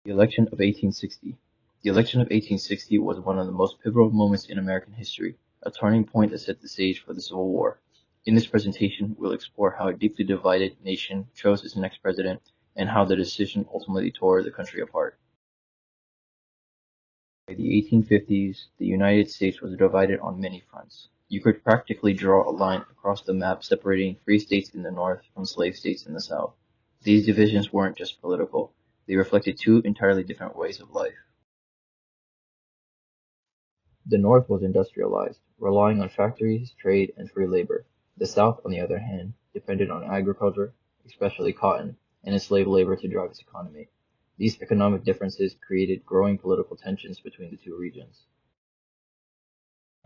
The election of 1860. The election of 1860 was one of the most pivotal moments in American history, a turning point that set the stage for the Civil War. In this presentation, we'll explore how a deeply divided nation chose its next president and how the decision ultimately tore the country apart. By the 1850s, the United States was divided on many fronts. You could practically draw a line across the map separating free states in the North from slave states in the South. These divisions weren't just political, they reflected two entirely different ways of life. The North was industrialized, relying on factories, trade, and free labor. The South, on the other hand, depended on agriculture, especially cotton, and enslaved labor to drive its economy. These economic differences created growing political tensions between the two regions.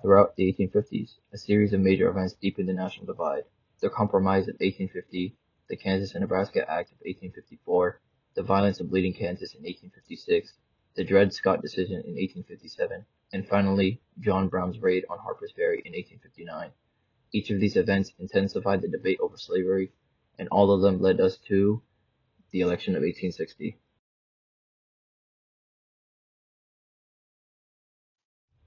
Throughout the 1850s, a series of major events deepened the national divide. The Compromise of 1850, the Kansas and Nebraska Act of 1854, the violence of Bleeding Kansas in 1856, the Dred Scott decision in 1857, and finally, John Brown's raid on Harper's Ferry in 1859. Each of these events intensified the debate over slavery, and all of them led us to the election of 1860.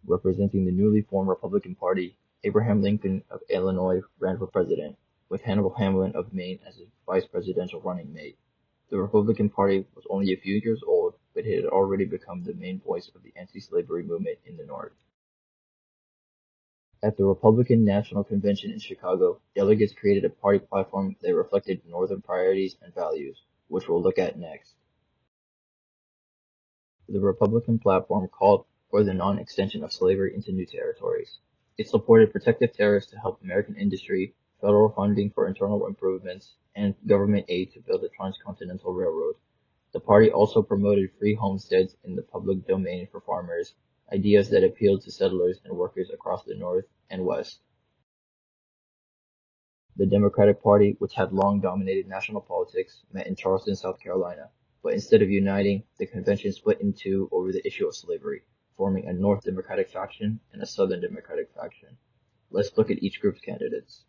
Representing the newly formed Republican Party, Abraham Lincoln of Illinois ran for president, with Hannibal Hamlin of Maine as his vice presidential running mate. The Republican Party was only a few years old, but it had already become the main voice of the anti-slavery movement in the North. At the Republican National Convention in Chicago, delegates created a party platform that reflected Northern priorities and values, which we'll look at next. The Republican platform called for the non-extension of slavery into new territories. It supported protective tariffs to help American industry, federal funding for internal improvements, and government aid to build the Transcontinental Railroad. The party also promoted free homesteads in the public domain for farmers, ideas that appealed to settlers and workers across the North and West. The Democratic Party, which had long dominated national politics, met in Charleston, South Carolina, but instead of uniting, the convention split in two over the issue of slavery, forming a North Democratic faction and a Southern Democratic faction. Let's look at each group's candidates.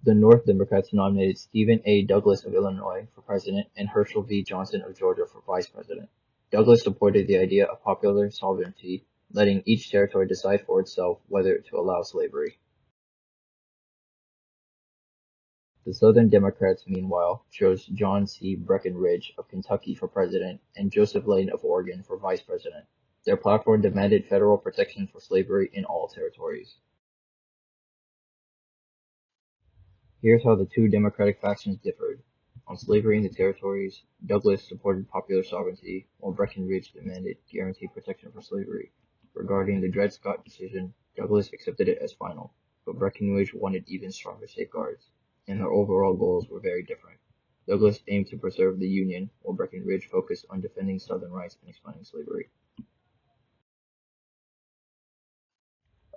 The North Democrats nominated Stephen A. Douglas of Illinois for president and Herschel V. Johnson of Georgia for vice president. Douglas supported the idea of popular sovereignty, letting each territory decide for itself whether to allow slavery. The Southern Democrats, meanwhile, chose John C. Breckinridge of Kentucky for president and Joseph Lane of Oregon for vice president. Their platform demanded federal protection for slavery in all territories. Here's how the two Democratic factions differed. On slavery in the territories, Douglas supported popular sovereignty, while Breckinridge demanded guaranteed protection for slavery. Regarding the Dred Scott decision, Douglas accepted it as final, but Breckinridge wanted even stronger safeguards, and their overall goals were very different. Douglas aimed to preserve the Union, while Breckinridge focused on defending Southern rights and expanding slavery.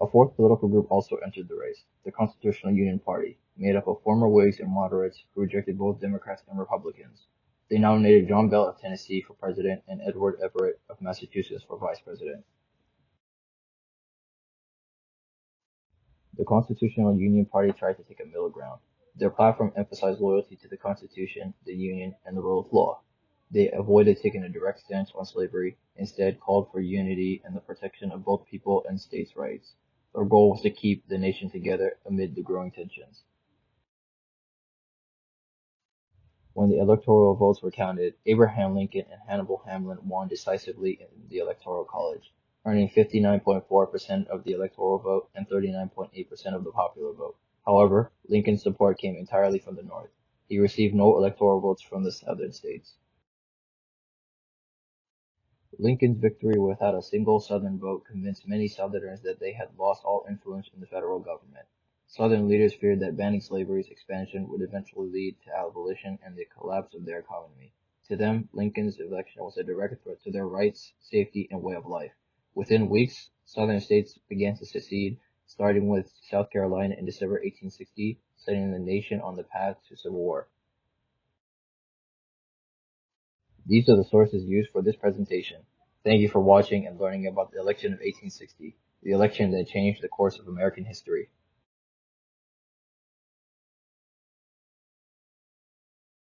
A fourth political group also entered the race, the Constitutional Union Party, made up of former Whigs and moderates who rejected both Democrats and Republicans. They nominated John Bell of Tennessee for president and Edward Everett of Massachusetts for vice president. The Constitutional Union Party tried to take a middle ground. Their platform emphasized loyalty to the Constitution, the Union, and the rule of law. They avoided taking a direct stance on slavery, instead called for unity and the protection of both people and states' rights. Their goal was to keep the nation together amid the growing tensions. When the electoral votes were counted, Abraham Lincoln and Hannibal Hamlin won decisively in the Electoral College, earning 59.4% of the electoral vote and 39.8% of the popular vote. However, Lincoln's support came entirely from the North. He received no electoral votes from the southern states. Lincoln's victory without a single Southern vote convinced many Southerners that they had lost all influence in the federal government. Southern leaders feared that banning slavery's expansion would eventually lead to abolition and the collapse of their economy. To them, Lincoln's election was a direct threat to their rights, safety, and way of life. Within weeks, Southern states began to secede, starting with South Carolina in December 1860, setting the nation on the path to civil war. These are the sources used for this presentation. Thank you for watching and learning about the election of 1860, the election that changed the course of American history.